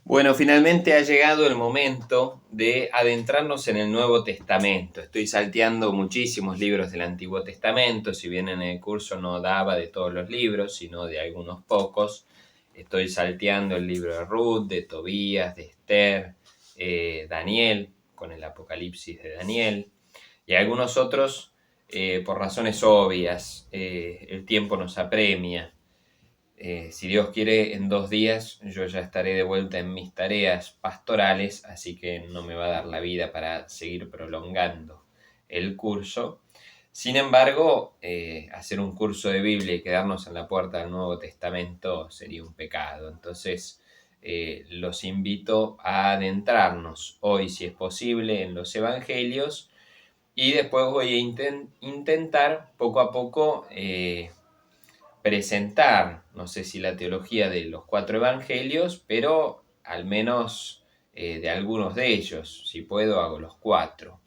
Bueno, finalmente ha llegado el momento de adentrarnos en el Nuevo Testamento. Estoy salteando muchísimos libros del Antiguo Testamento, si bien en el curso no daba de todos los libros, sino de algunos pocos. Estoy salteando el libro de Ruth, de Tobías, de Esther, Daniel, con el Apocalipsis de Daniel, y algunos otros por razones obvias. El tiempo nos apremia. Si Dios quiere, en 2 días yo ya estaré de vuelta en mis tareas pastorales, así que no me va a dar la vida para seguir prolongando el curso. Sin embargo, hacer un curso de Biblia y quedarnos en la puerta del Nuevo Testamento sería un pecado. Entonces, los invito a adentrarnos hoy, si es posible, en los Evangelios, y después voy a intentar poco a poco presentar, no sé si la teología de los 4 evangelios, pero al menos de algunos de ellos. Si puedo, hago los 4.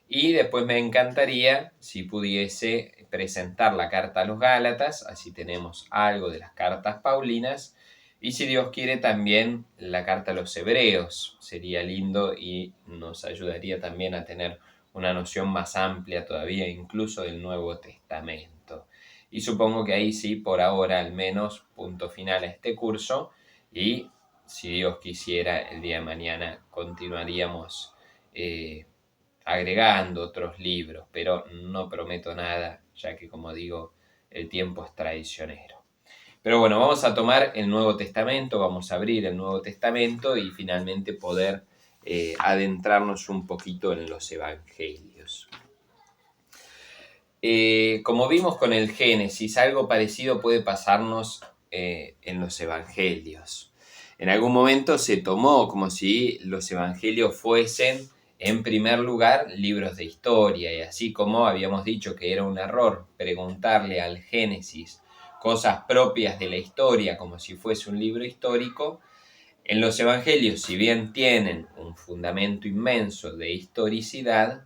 Y después me encantaría si pudiese presentar la carta a los Gálatas, así tenemos algo de las cartas paulinas, y si Dios quiere también la carta a los Hebreos. Sería lindo y nos ayudaría también a tener una noción más amplia todavía, incluso del Nuevo Testamento. Y supongo que ahí sí, por ahora al menos, punto final a este curso, y si Dios quisiera, el día de mañana continuaríamos agregando otros libros, pero no prometo nada, ya que, como digo, el tiempo es traicionero. Pero bueno, vamos a tomar el Nuevo Testamento, vamos a abrir el Nuevo Testamento y finalmente poder adentrarnos un poquito en los Evangelios. Como vimos con el Génesis, algo parecido puede pasarnos en los Evangelios. En algún momento se tomó como si los Evangelios fuesen, en primer lugar, libros de historia, y así como habíamos dicho que era un error preguntarle al Génesis cosas propias de la historia como si fuese un libro histórico, en los Evangelios, si bien tienen un fundamento inmenso de historicidad,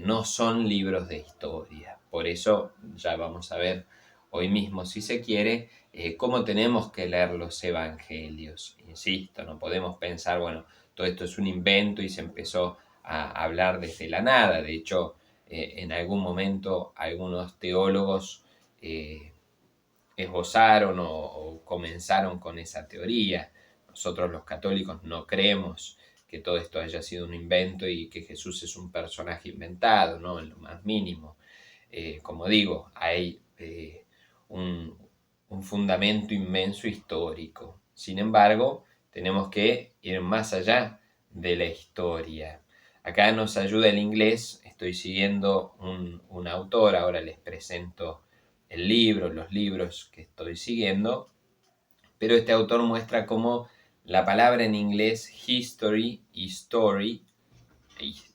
no son libros de historia. Por eso ya vamos a ver hoy mismo, si se quiere, cómo tenemos que leer los Evangelios. Insisto, no podemos pensar, bueno, todo esto es un invento y se empezó a hablar desde la nada. De hecho, en algún momento algunos teólogos esbozaron o comenzaron con esa teoría. Nosotros los católicos no creemos que todo esto haya sido un invento y que Jesús es un personaje inventado, ¿no? En lo más mínimo. Como digo, hay un fundamento inmenso histórico. Sin embargo, tenemos que ir más allá de la historia. Acá nos ayuda el inglés, estoy siguiendo un autor, ahora les presento el libro, los libros que estoy siguiendo, pero este autor muestra cómo la palabra en inglés history y story,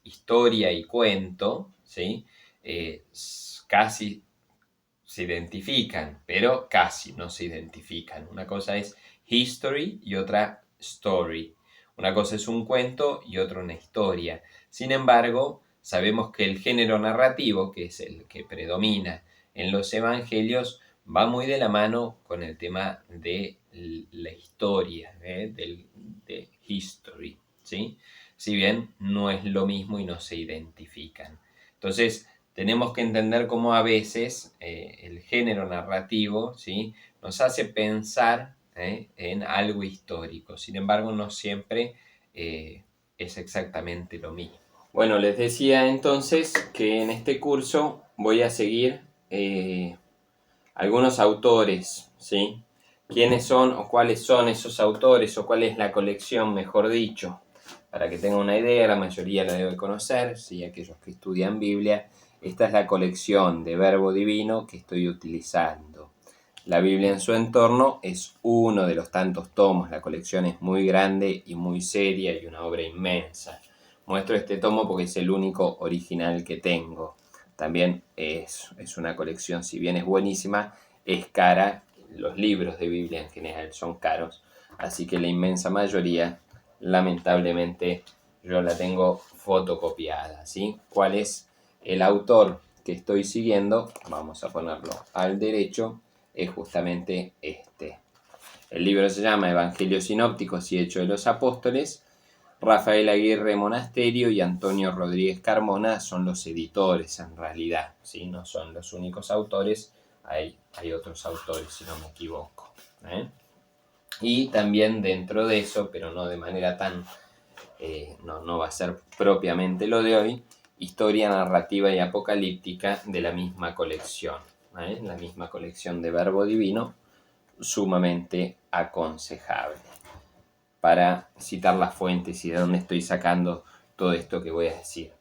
historia y cuento, ¿sí? Casi se identifican, pero casi no se identifican. Una cosa es history y otra story. Una cosa es un cuento y otra una historia. Sin embargo, sabemos que el género narrativo, que es el que predomina en los evangelios, va muy de la mano con el tema de la historia, de history, ¿sí? Si bien no es lo mismo y no se identifican. Entonces, tenemos que entender cómo a veces el género narrativo, ¿sí?, nos hace pensar en algo histórico. Sin embargo, no siempre es exactamente lo mismo. Bueno, les decía entonces que en este curso voy a seguir algunos autores, ¿sí? ¿Quiénes son o cuáles son esos autores o cuál es la colección, mejor dicho? Para que tengan una idea, la mayoría la debe conocer, ¿sí? Aquellos que estudian Biblia. Esta es la colección de Verbo Divino que estoy utilizando. La Biblia en su entorno es uno de los tantos tomos. La colección es muy grande y muy seria y una obra inmensa. Muestro este tomo porque es el único original que tengo. También es una colección, si bien es buenísima, es cara. Los libros de Biblia en general son caros. Así que la inmensa mayoría, lamentablemente, yo la tengo fotocopiada, ¿sí? ¿Cuál es el autor que estoy siguiendo? Vamos a ponerlo al derecho. Es justamente este. El libro se llama Evangelios Sinópticos y Hechos de los Apóstoles. Rafael Aguirre Monasterio y Antonio Rodríguez Carmona son los editores en realidad, ¿sí? No son los únicos autores, hay otros autores si no me equivoco. Y también dentro de eso, pero no de manera tan, no va a ser propiamente lo de hoy, historia narrativa y apocalíptica de la misma colección, la misma colección de Verbo Divino, sumamente aconsejable. Para citar las fuentes y de dónde estoy sacando todo esto que voy a decir.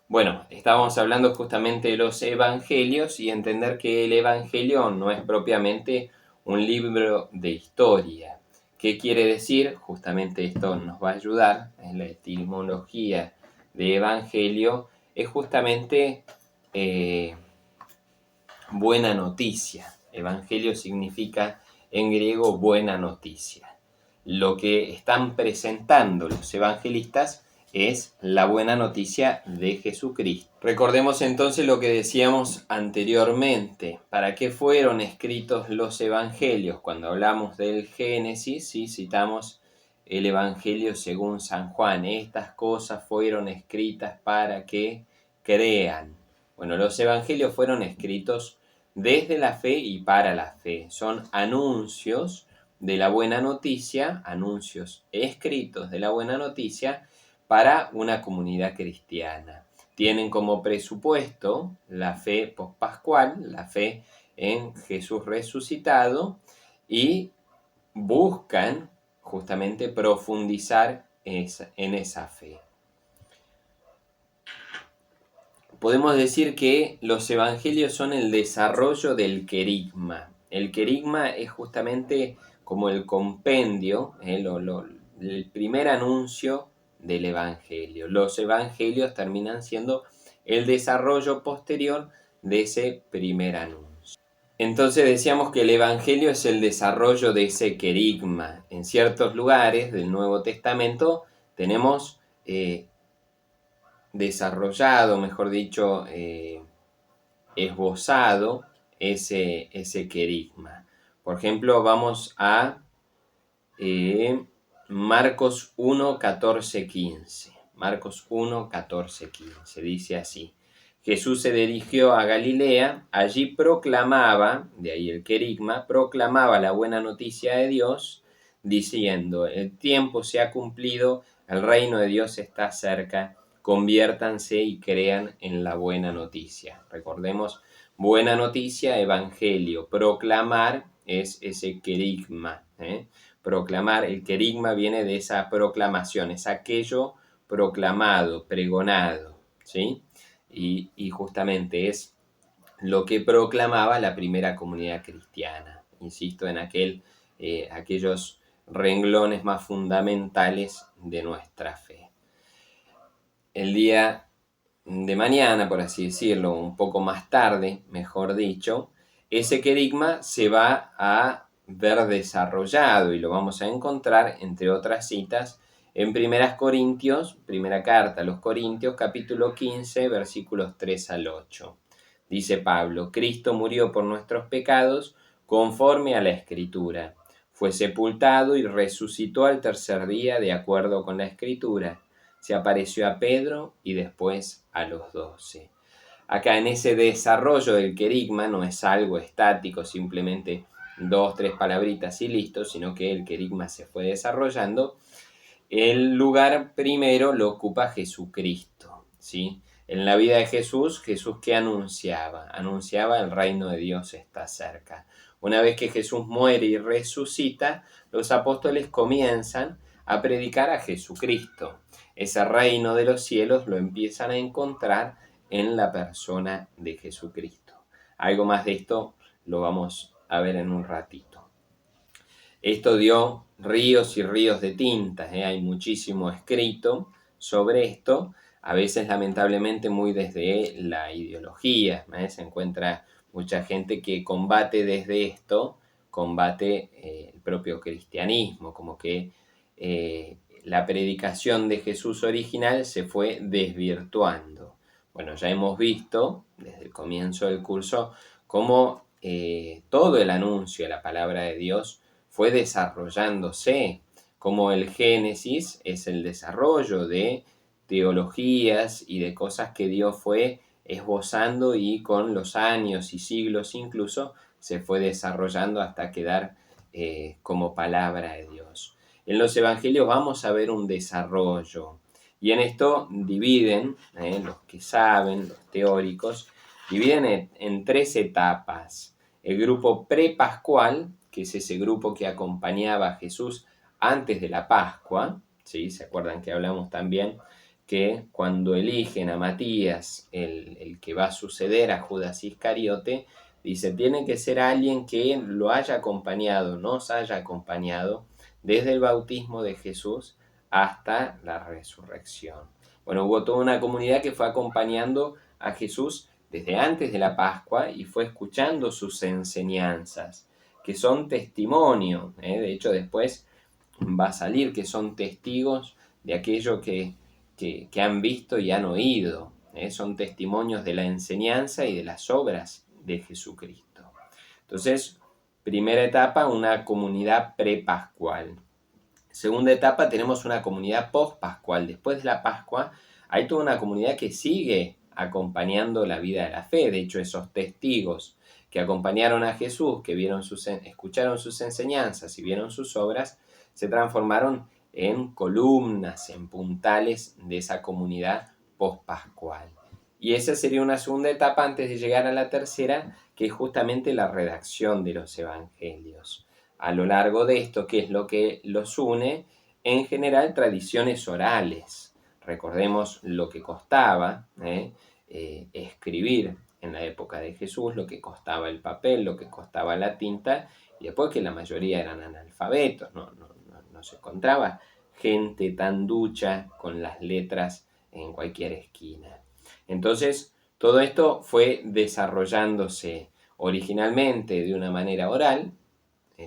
Bueno, estábamos hablando justamente de los evangelios y entender que el evangelio no es propiamente un libro de historia. ¿Qué quiere decir? Justamente esto nos va a ayudar en la etimología de evangelio. Es justamente buena noticia. Evangelio significa en griego buena noticia. Lo que están presentando los evangelistas es la buena noticia de Jesucristo. Recordemos entonces lo que decíamos anteriormente. ¿Para qué fueron escritos los evangelios? Cuando hablamos del Génesis, ¿sí? Citamos el evangelio según San Juan. Estas cosas fueron escritas para que crean. Bueno, los evangelios fueron escritos desde la fe y para la fe. Son anuncios de la buena noticia, anuncios escritos de la buena noticia para una comunidad cristiana. Tienen como presupuesto la fe pospascual, la fe en Jesús resucitado, y buscan justamente profundizar en esa fe. Podemos decir que los evangelios son el desarrollo del querigma. El querigma es justamente como el compendio, el primer anuncio del evangelio. Los evangelios terminan siendo el desarrollo posterior de ese primer anuncio. Entonces decíamos que el evangelio es el desarrollo de ese querigma. En ciertos lugares del Nuevo Testamento tenemos desarrollado, mejor dicho, esbozado ese querigma. Por ejemplo, vamos a Marcos 1, 14, 15. Marcos 1, 14, 15. Dice así: Jesús se dirigió a Galilea, allí proclamaba, de ahí el querigma, proclamaba la buena noticia de Dios, diciendo: el tiempo se ha cumplido, el reino de Dios está cerca, conviértanse y crean en la buena noticia. Recordemos, buena noticia, evangelio, proclamar es ese querigma, proclamar, el querigma viene de esa proclamación, es aquello proclamado, pregonado, ¿sí? Y justamente es lo que proclamaba la primera comunidad cristiana, insisto, en aquellos renglones más fundamentales de nuestra fe. El día de mañana, por así decirlo, un poco más tarde, mejor dicho, ese querigma se va a ver desarrollado y lo vamos a encontrar, entre otras citas, en 1 Corintios, primera carta a los Corintios, capítulo 15, versículos 3 al 8. Dice Pablo: Cristo murió por nuestros pecados conforme a la Escritura. Fue sepultado y resucitó al tercer día de acuerdo con la Escritura. Se apareció a Pedro y después a los 12. Acá en ese desarrollo del querigma no es algo estático, simplemente 2, 3 palabritas y listo, sino que el querigma se fue desarrollando. El lugar primero lo ocupa Jesucristo, ¿sí? En la vida de Jesús, ¿qué anunciaba? Anunciaba: el reino de Dios está cerca. Una vez que Jesús muere y resucita, los apóstoles comienzan a predicar a Jesucristo. Ese reino de los cielos lo empiezan a encontrar en la persona de Jesucristo. Algo más de esto lo vamos a ver en un ratito. Esto dio ríos y ríos de tinta, hay muchísimo escrito sobre esto, a veces lamentablemente muy desde la ideología, se encuentra mucha gente que combate desde esto, combate el propio cristianismo, como que la predicación de Jesús original se fue desvirtuando. Bueno, ya hemos visto desde el comienzo del curso cómo todo el anuncio de la palabra de Dios fue desarrollándose, como el Génesis es el desarrollo de teologías y de cosas que Dios fue esbozando y con los años y siglos incluso se fue desarrollando hasta quedar como palabra de Dios. En los evangelios vamos a ver un desarrollo y en esto dividen, los que saben, los teóricos, dividen en 3 etapas. El grupo prepascual, que es ese grupo que acompañaba a Jesús antes de la Pascua, ¿sí? ¿Se acuerdan que hablamos también que cuando eligen a Matías, el que va a suceder a Judas Iscariote, dice, tiene que ser alguien que lo haya acompañado, nos haya acompañado desde el bautismo de Jesús hasta la resurrección. Bueno, hubo toda una comunidad que fue acompañando a Jesús desde antes de la Pascua y fue escuchando sus enseñanzas, que son testimonio. De hecho, después va a salir que son testigos de aquello que han visto y han oído. Son testimonios de la enseñanza y de las obras de Jesucristo. Entonces, primera etapa, una comunidad prepascual. Segunda etapa, tenemos una comunidad pospascual. Después de la Pascua, hay toda una comunidad que sigue acompañando la vida de la fe. De hecho, esos testigos que acompañaron a Jesús, que escucharon sus enseñanzas y vieron sus obras, se transformaron en columnas, en puntales de esa comunidad pospascual. Y esa sería una segunda etapa antes de llegar a la tercera, que es justamente la redacción de los evangelios. A lo largo de esto, ¿qué es lo que los une? En general, tradiciones orales. Recordemos lo que costaba escribir en la época de Jesús, lo que costaba el papel, lo que costaba la tinta, y después que la mayoría eran analfabetos, no se encontraba gente tan ducha con las letras en cualquier esquina. Entonces, todo esto fue desarrollándose originalmente de una manera oral,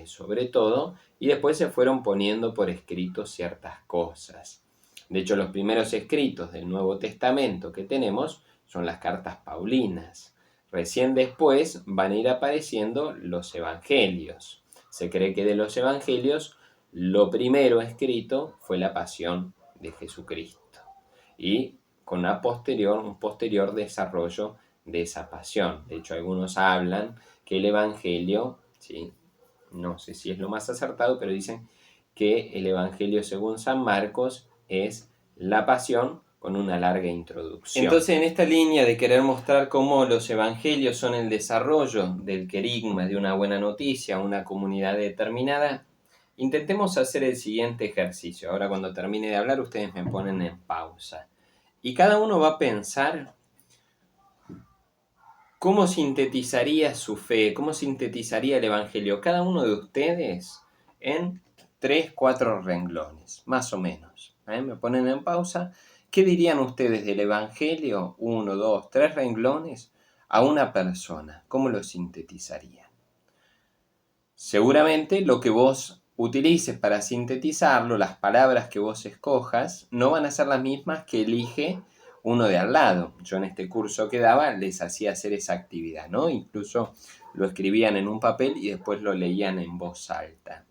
sobre todo, y después se fueron poniendo por escrito ciertas cosas. De hecho, los primeros escritos del Nuevo Testamento que tenemos son las cartas paulinas. Recién después van a ir apareciendo los evangelios. Se cree que de los evangelios lo primero escrito fue la pasión de Jesucristo y con un posterior desarrollo de esa pasión. De hecho, algunos hablan que el evangelio, ¿sí?, no sé si es lo más acertado, pero dicen que el Evangelio según San Marcos es la pasión con una larga introducción. Entonces, en esta línea de querer mostrar cómo los evangelios son el desarrollo del querigma de una buena noticia a una comunidad determinada, intentemos hacer el siguiente ejercicio. Ahora, cuando termine de hablar, ustedes me ponen en pausa. Y cada uno va a pensar ¿cómo sintetizaría su fe? ¿Cómo sintetizaría el Evangelio? Cada uno de ustedes en 3, 4 renglones, más o menos. Me ponen en pausa. ¿Qué dirían ustedes del Evangelio? 1, 2, 3 renglones a una persona. ¿Cómo lo sintetizarían? Seguramente lo que vos utilices para sintetizarlo, las palabras que vos escojas, no van a ser las mismas que elige uno de al lado. Yo en este curso que daba les hacía hacer esa actividad, ¿no? Incluso lo escribían en un papel y después lo leían en voz alta.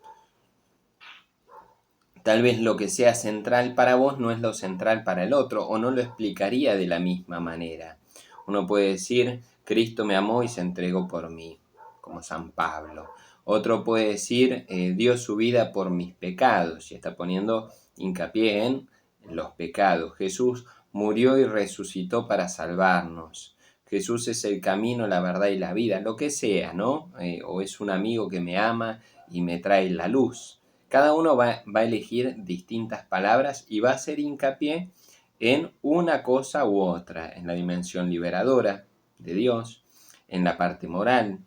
Tal vez lo que sea central para vos no es lo central para el otro, o no lo explicaría de la misma manera. Uno puede decir, Cristo me amó y se entregó por mí, como San Pablo. Otro puede decir, dio su vida por mis pecados, y está poniendo hincapié en los pecados. Jesús murió y resucitó para salvarnos. Jesús es el camino, la verdad y la vida, lo que sea, ¿no? O es un amigo que me ama y me trae la luz. Cada uno va a elegir distintas palabras y va a hacer hincapié en una cosa u otra, en la dimensión liberadora de Dios, en la parte moral,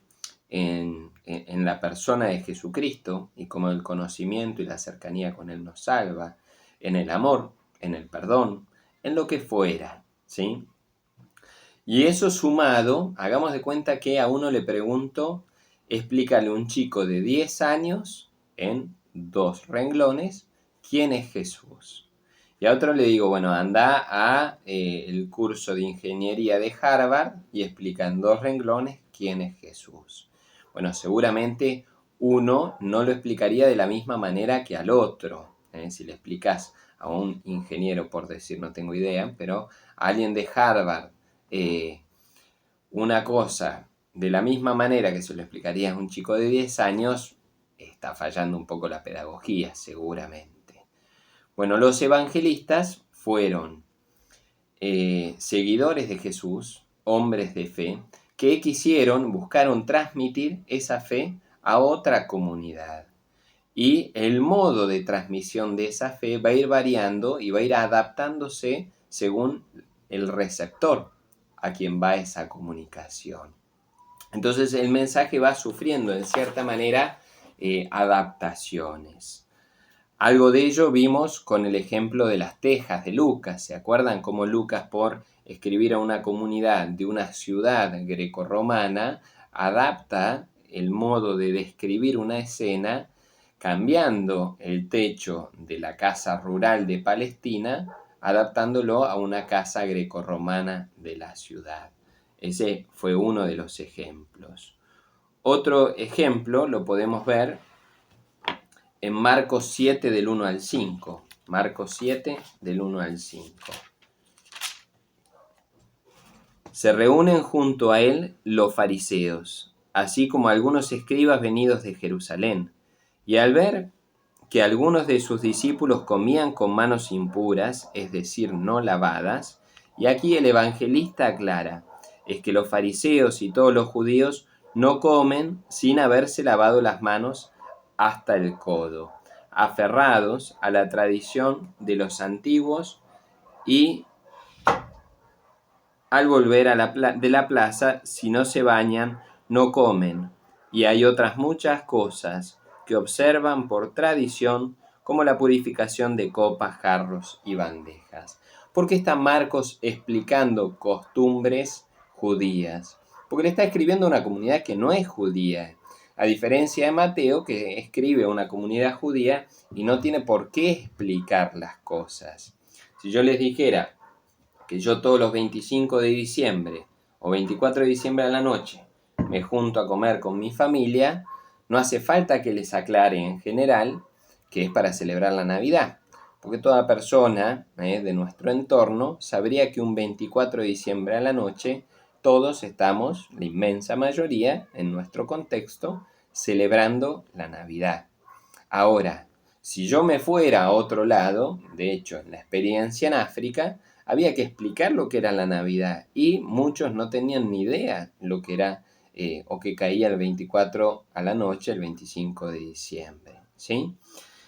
en la persona de Jesucristo y cómo el conocimiento y la cercanía con Él nos salva, en el amor, en el perdón, en lo que fuera, ¿sí? Y eso sumado, hagamos de cuenta que a uno le pregunto, explícale a un chico de 10 años en 2 renglones, ¿quién es Jesús? Y a otro le digo, bueno, anda a el curso de ingeniería de Harvard y explica en 2 renglones quién es Jesús. Bueno, seguramente uno no lo explicaría de la misma manera que al otro. Si le explicas a un ingeniero, por decir, no tengo idea, pero a alguien de Harvard una cosa de la misma manera que se lo explicaría a un chico de 10 años, está fallando un poco la pedagogía, seguramente. Bueno, los evangelistas fueron seguidores de Jesús, hombres de fe, que buscaron transmitir esa fe a otra comunidad. Y el modo de transmisión de esa fe va a ir variando y va a ir adaptándose según el receptor a quien va esa comunicación. Entonces el mensaje va sufriendo en cierta manera adaptaciones. Algo de ello vimos con el ejemplo de las tejas de Lucas. ¿Se acuerdan cómo Lucas, por escribir a una comunidad de una ciudad grecorromana, adapta el modo de describir una escena cambiando el techo de la casa rural de Palestina, adaptándolo a una casa grecorromana de la ciudad? Ese fue uno de los ejemplos. Otro ejemplo lo podemos ver en Marcos 7 del 1 al 5. Marcos 7 del 1 al 5. Se reúnen junto a él los fariseos, así como algunos escribas venidos de Jerusalén, y al ver que algunos de sus discípulos comían con manos impuras, es decir, no lavadas, y aquí el evangelista aclara, es que los fariseos y todos los judíos no comen sin haberse lavado las manos hasta el codo, aferrados a la tradición de los antiguos, y al volver de la plaza, si no se bañan, no comen. Y hay otras muchas cosas que observan por tradición, como la purificación de copas, jarros y bandejas. ¿Por qué está Marcos explicando costumbres judías? Porque le está escribiendo a una comunidad que no es judía, a diferencia de Mateo, que escribe a una comunidad judía y no tiene por qué explicar las cosas. Si yo les dijera que yo todos los 25 de diciembre o 24 de diciembre a la noche me junto a comer con mi familia, no hace falta que les aclare en general que es para celebrar la Navidad, porque toda persona de nuestro entorno sabría que un 24 de diciembre a la noche todos estamos, la inmensa mayoría, en nuestro contexto, celebrando la Navidad. Ahora, si yo me fuera a otro lado, de hecho, en la experiencia en África, había que explicar lo que era la Navidad y muchos no tenían ni idea lo que era o que caía el 24 a la noche, el 25 de diciembre, ¿sí?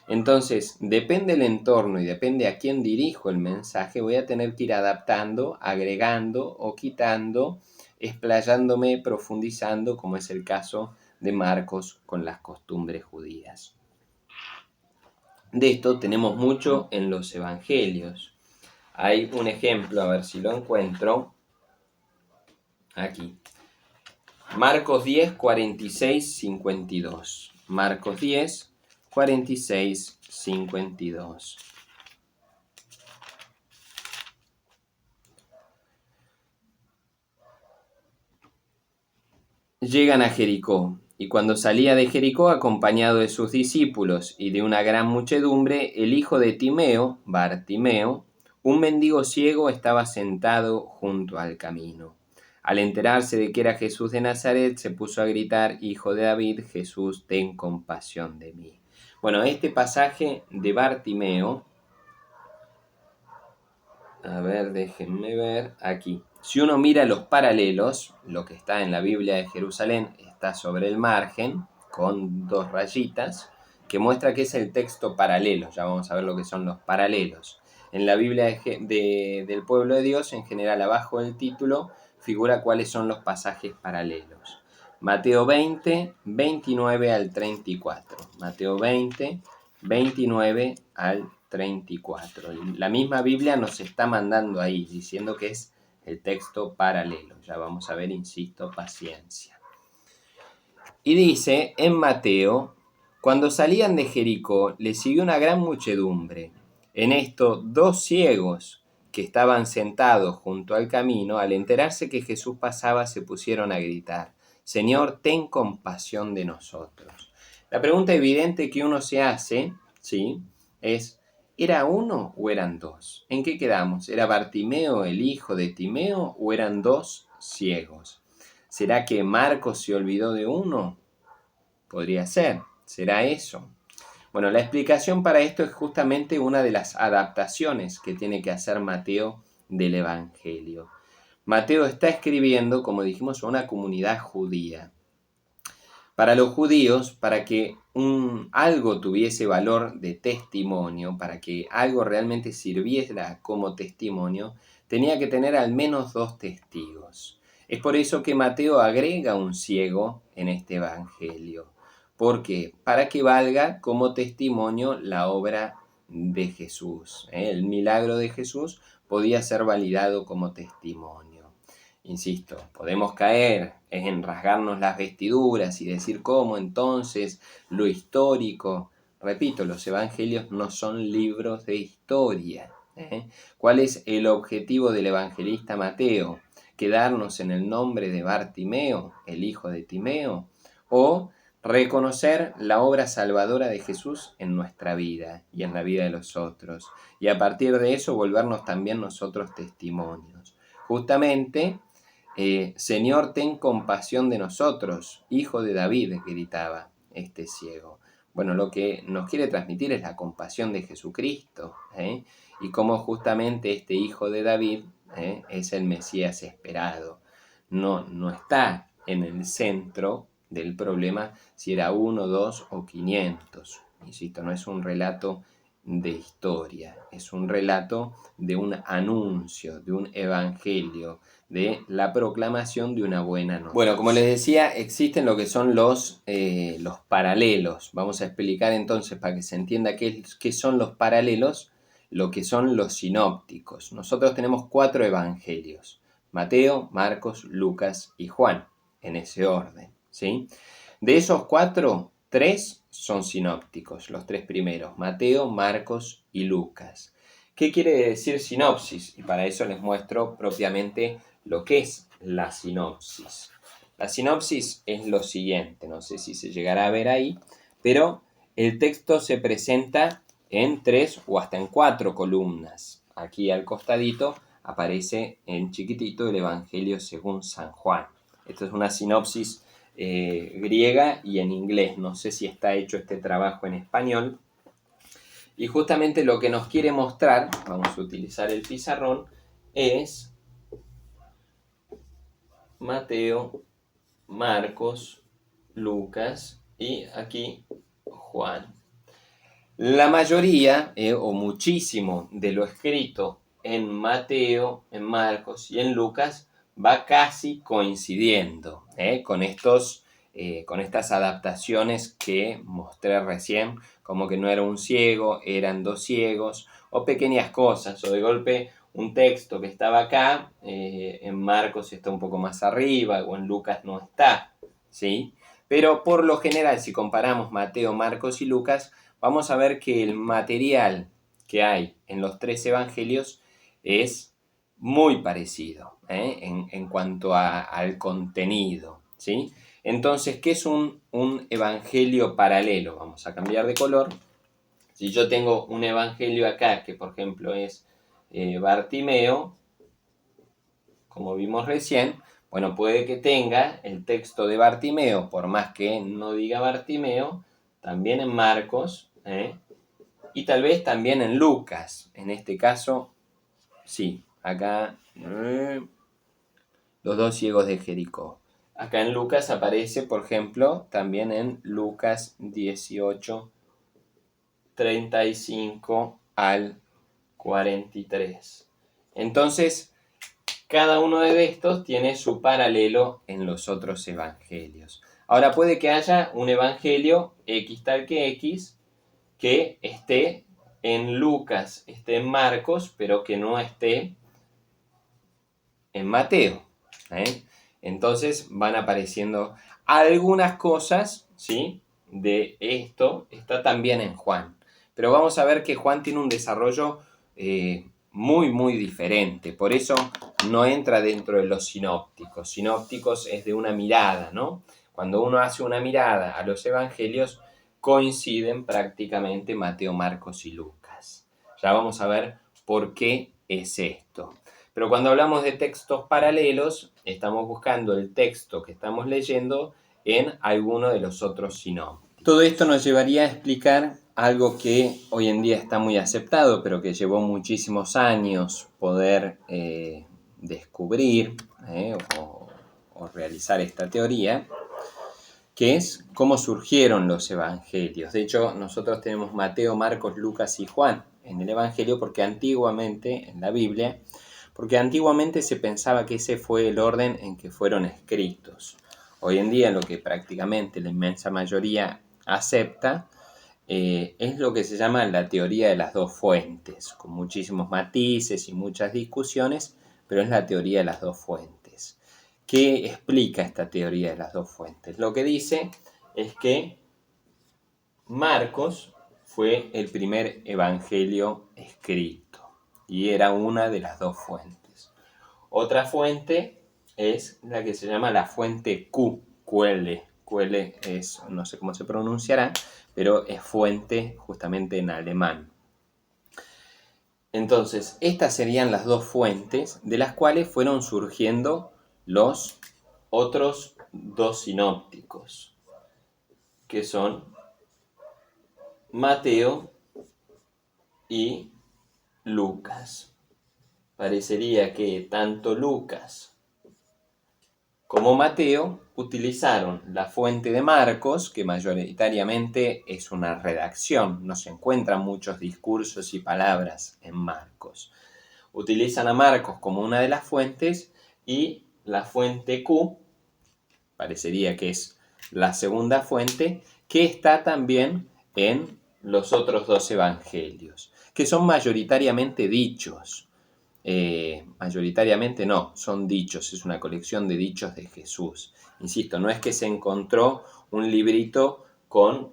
Entonces, depende el entorno y depende a quién dirijo el mensaje, voy a tener que ir adaptando, agregando o quitando, explayándome, profundizando, como es el caso de Marcos con las costumbres judías. De esto tenemos mucho en los evangelios. Hay un ejemplo, a ver si lo encuentro, aquí. Marcos 10, 46, 52. Marcos 10, 46, 52. Llegan a Jericó, y cuando salía de Jericó acompañado de sus discípulos y de una gran muchedumbre, el hijo de Timeo, Bartimeo, un mendigo ciego, estaba sentado junto al camino. Al enterarse de que era Jesús de Nazaret, se puso a gritar: Hijo de David, Jesús, ten compasión de mí. Bueno, este pasaje de Bartimeo, a ver, déjenme ver aquí. Si uno mira los paralelos, lo que está en la Biblia de Jerusalén está sobre el margen, con 2 rayitas, que muestra que es el texto paralelo. Ya vamos a ver lo que son los paralelos. En la Biblia del pueblo de Dios, en general, abajo del título, figura cuáles son los pasajes paralelos. Mateo 20, 29 al 34. Mateo 20, 29 al 34. La misma Biblia nos está mandando ahí, diciendo que es el texto paralelo. Ya vamos a ver, insisto, paciencia. Y dice en Mateo: cuando salían de Jericó, les siguió una gran muchedumbre. En esto, 2 ciegos que estaban sentados junto al camino, al enterarse que Jesús pasaba, se pusieron a gritar: Señor, ten compasión de nosotros. La pregunta evidente que uno se hace, ¿sí?, es, ¿era uno o eran dos? ¿En qué quedamos? ¿Era Bartimeo el hijo de Timeo o eran dos ciegos? ¿Será que Marcos se olvidó de uno? Podría ser. ¿Será eso? Bueno, la explicación para esto es justamente una de las adaptaciones que tiene que hacer Mateo del Evangelio. Mateo está escribiendo, como dijimos, a una comunidad judía. Para los judíos, para que algo tuviese valor de testimonio, para que algo realmente sirviera como testimonio, tenía que tener al menos dos testigos. Es por eso que Mateo agrega un ciego en este evangelio. ¿Por qué? Para que valga como testimonio la obra de Jesús. El milagro de Jesús podía ser validado como testimonio. Insisto, podemos caer en rasgarnos las vestiduras y decir cómo entonces lo histórico. Repito, los evangelios no son libros de historia. ¿Cuál es el objetivo del evangelista Mateo? ¿Quedarnos en el nombre de Bartimeo, el hijo de Timeo? ¿O reconocer la obra salvadora de Jesús en nuestra vida y en la vida de los otros? Y a partir de eso volvernos también nosotros testimonios. Justamente, Señor, ten compasión de nosotros, hijo de David, gritaba este ciego. Bueno, lo que nos quiere transmitir es la compasión de Jesucristo, y cómo justamente este hijo de David es el Mesías esperado. No está en el centro del problema si era 1, 2 o 500. Insisto, no es un relato de historia, es un relato de un anuncio, de un evangelio, de la proclamación de una buena noticia. Bueno, como les decía, existen lo que son los paralelos. Vamos a explicar entonces, para que se entienda qué son los paralelos, lo que son los sinópticos. Nosotros tenemos 4 evangelios: Mateo, Marcos, Lucas y Juan, en ese orden, ¿sí? De esos 4, 3 son sinópticos, los 3 primeros: Mateo, Marcos y Lucas. ¿Qué quiere decir sinopsis? Y para eso les muestro propiamente lo que es la sinopsis. La sinopsis es lo siguiente, no sé si se llegará a ver ahí, pero el texto se presenta en 3 o hasta en 4 columnas. Aquí al costadito aparece en chiquitito el Evangelio según San Juan. Esto es una sinopsis griega y en inglés. No sé si está hecho este trabajo en español. Y justamente lo que nos quiere mostrar, vamos a utilizar el pizarrón, es Mateo, Marcos, Lucas y aquí Juan. La mayoría o muchísimo de lo escrito en Mateo, en Marcos y en Lucas va casi coincidiendo con estas adaptaciones que mostré recién, como que no era un ciego, eran 2 ciegos, o pequeñas cosas, o de golpe un texto que estaba acá, en Marcos está un poco más arriba, o en Lucas no está, ¿sí? Pero por lo general, si comparamos Mateo, Marcos y Lucas, vamos a ver que el material que hay en los 3 evangelios es muy parecido en cuanto al contenido, ¿sí? Entonces, ¿qué es un evangelio paralelo? Vamos a cambiar de color. Si yo tengo un evangelio acá, que por ejemplo es Bartimeo, como vimos recién, bueno, puede que tenga el texto de Bartimeo, por más que no diga Bartimeo, también en Marcos, y tal vez también en Lucas. En este caso, sí, acá los 2 ciegos de Jericó. Acá en Lucas aparece, por ejemplo, también en Lucas 18, 35 al 43. Entonces, cada uno de estos tiene su paralelo en los otros evangelios. Ahora puede que haya un evangelio X tal que X que esté en Lucas, esté en Marcos, pero que no esté en Mateo. Entonces van apareciendo algunas cosas, ¿sí?, de esto. Está también en Juan. Pero vamos a ver que Juan tiene un desarrollo muy, muy diferente. Por eso no entra dentro de los sinópticos. Sinópticos es de una mirada, ¿no? Cuando uno hace una mirada a los evangelios, coinciden prácticamente Mateo, Marcos y Lucas. Ya vamos a ver por qué es esto. Pero cuando hablamos de textos paralelos, estamos buscando el texto que estamos leyendo en alguno de los otros sinópticos. Todo esto nos llevaría a explicar algo que hoy en día está muy aceptado, pero que llevó muchísimos años poder descubrir o realizar esta teoría, que es cómo surgieron los evangelios. De hecho, nosotros tenemos Mateo, Marcos, Lucas y Juan en el evangelio porque antiguamente, en la Biblia, porque antiguamente se pensaba que ese fue el orden en que fueron escritos. Hoy en día lo que prácticamente la inmensa mayoría acepta es lo que se llama la teoría de las dos fuentes, con muchísimos matices y muchas discusiones, pero es la teoría de las dos fuentes. ¿Qué explica esta teoría de las dos fuentes? Lo que dice es que Marcos fue el primer evangelio escrito y era una de las dos fuentes. Otra fuente es la que se llama la fuente Q, QL. QL es, no sé cómo se pronunciará, pero es fuente justamente en alemán. Entonces, estas serían las dos fuentes de las cuales fueron surgiendo los otros dos sinópticos, que son Mateo y Lucas. Parecería que tanto Lucas como Mateo utilizaron la fuente de Marcos, que mayoritariamente es una redacción, no se encuentran muchos discursos y palabras en Marcos. Utilizan a Marcos como una de las fuentes y la fuente Q, parecería que es la segunda fuente, que está también en los otros dos evangelios, que son mayoritariamente dichos. Mayoritariamente no, son dichos, es una colección de dichos de Jesús. Insisto, no es que se encontró un librito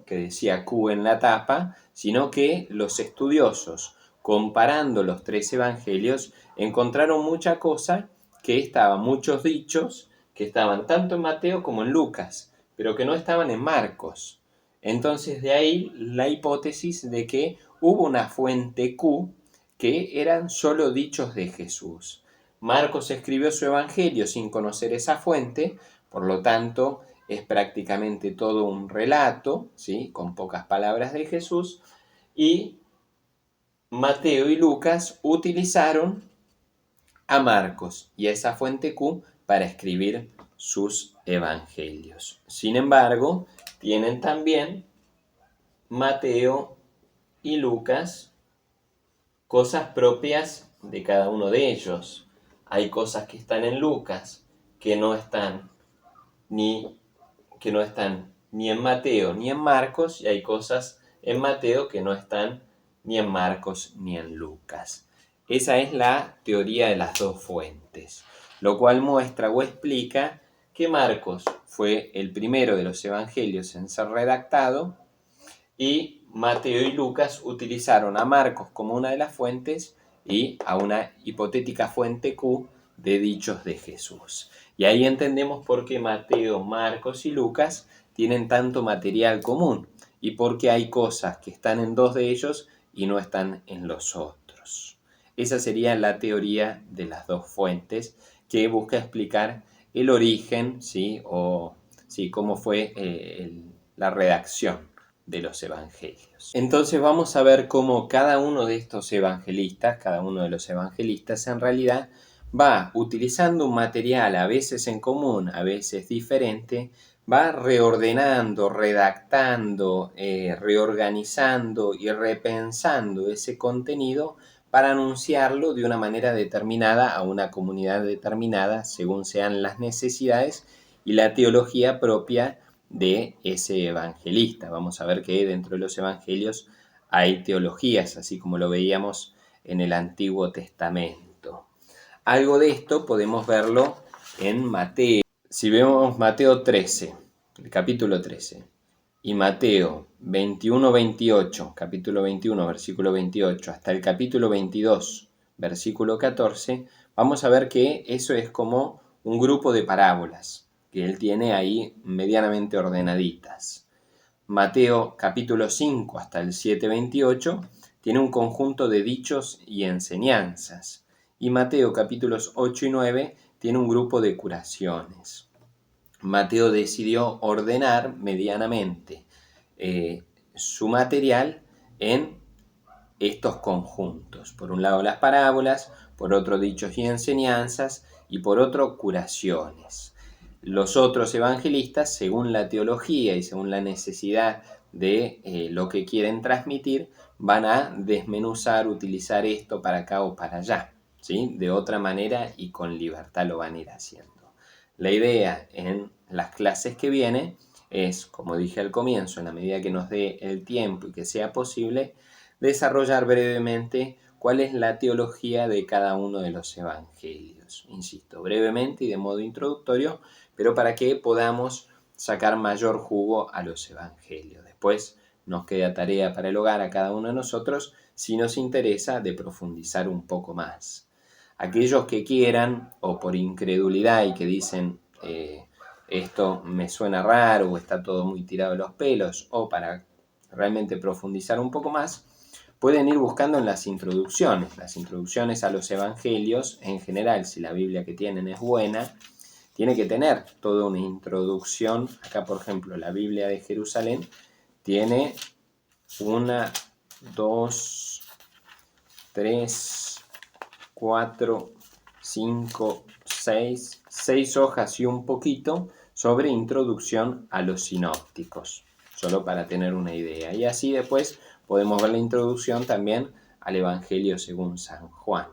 que decía Q en la tapa, sino que los estudiosos, comparando los tres evangelios, encontraron mucha cosa muchos dichos que estaban tanto en Mateo como en Lucas, pero que no estaban en Marcos. Entonces de ahí la hipótesis de que hubo una fuente Q que eran solo dichos de Jesús. Marcos escribió su evangelio sin conocer esa fuente, por lo tanto es prácticamente todo un relato, ¿sí?, con pocas palabras de Jesús, y Mateo y Lucas utilizaron a Marcos y a esa fuente Q para escribir sus evangelios. Sin embargo, tienen también Mateo y Lucas cosas propias de cada uno de ellos. Hay cosas que están en Lucas que no están ni en Mateo ni en Marcos, y hay cosas en Mateo que no están ni en Marcos ni en Lucas. Esa es la teoría de las dos fuentes, lo cual muestra o explica que Marcos fue el primero de los evangelios en ser redactado y Mateo y Lucas utilizaron a Marcos como una de las fuentes y a una hipotética fuente Q de dichos de Jesús. Y ahí entendemos por qué Mateo, Marcos y Lucas tienen tanto material común y por qué hay cosas que están en dos de ellos y no están en los otros. Esa sería la teoría de las dos fuentes que busca explicar el origen, ¿sí?, cómo fue la redacción de los evangelios. Entonces vamos a ver cómo cada uno de estos evangelistas, cada uno de los evangelistas en realidad va utilizando un material a veces en común, a veces diferente, va reordenando, redactando, reorganizando y repensando ese contenido para anunciarlo de una manera determinada a una comunidad determinada según sean las necesidades y la teología propia de ese evangelista. Vamos a ver que dentro de los evangelios hay teologías, así como lo veíamos en el Antiguo Testamento. Algo de esto podemos verlo en Mateo. Si vemos Mateo 13, el capítulo 13, y Mateo 21-28, capítulo 21, versículo 28, hasta el capítulo 22, versículo 14, vamos a ver que eso es como un grupo de parábolas que él tiene ahí medianamente ordenaditas. Mateo capítulo 5 hasta el 7:28 tiene un conjunto de dichos y enseñanzas. Y Mateo capítulos 8 y 9 tiene un grupo de curaciones. Mateo decidió ordenar medianamente su material en estos conjuntos. Por un lado las parábolas, por otro dichos y enseñanzas y por otro curaciones. Los otros evangelistas, según la teología y según la necesidad de lo que quieren transmitir, van a desmenuzar, utilizar esto para acá o para allá, ¿sí? De otra manera y con libertad lo van a ir haciendo. La idea en las clases que viene es, como dije al comienzo, en la medida que nos dé el tiempo y que sea posible, desarrollar brevemente cuál es la teología de cada uno de los evangelios. Insisto, brevemente y de modo introductorio, pero para que podamos sacar mayor jugo a los evangelios. Después nos queda tarea para el hogar a cada uno de nosotros si nos interesa de profundizar un poco más. Aquellos que quieran o por incredulidad y que dicen esto me suena raro o está todo muy tirado de los pelos, o para realmente profundizar un poco más, pueden ir buscando en las introducciones a los evangelios. En general, si la Biblia que tienen es buena, tiene que tener toda una introducción. Acá, por ejemplo, la Biblia de Jerusalén tiene 1, 2, 3, 4, 5, 6 hojas y un poquito sobre introducción a los sinópticos, solo para tener una idea. Y así después podemos ver la introducción también al Evangelio según San Juan.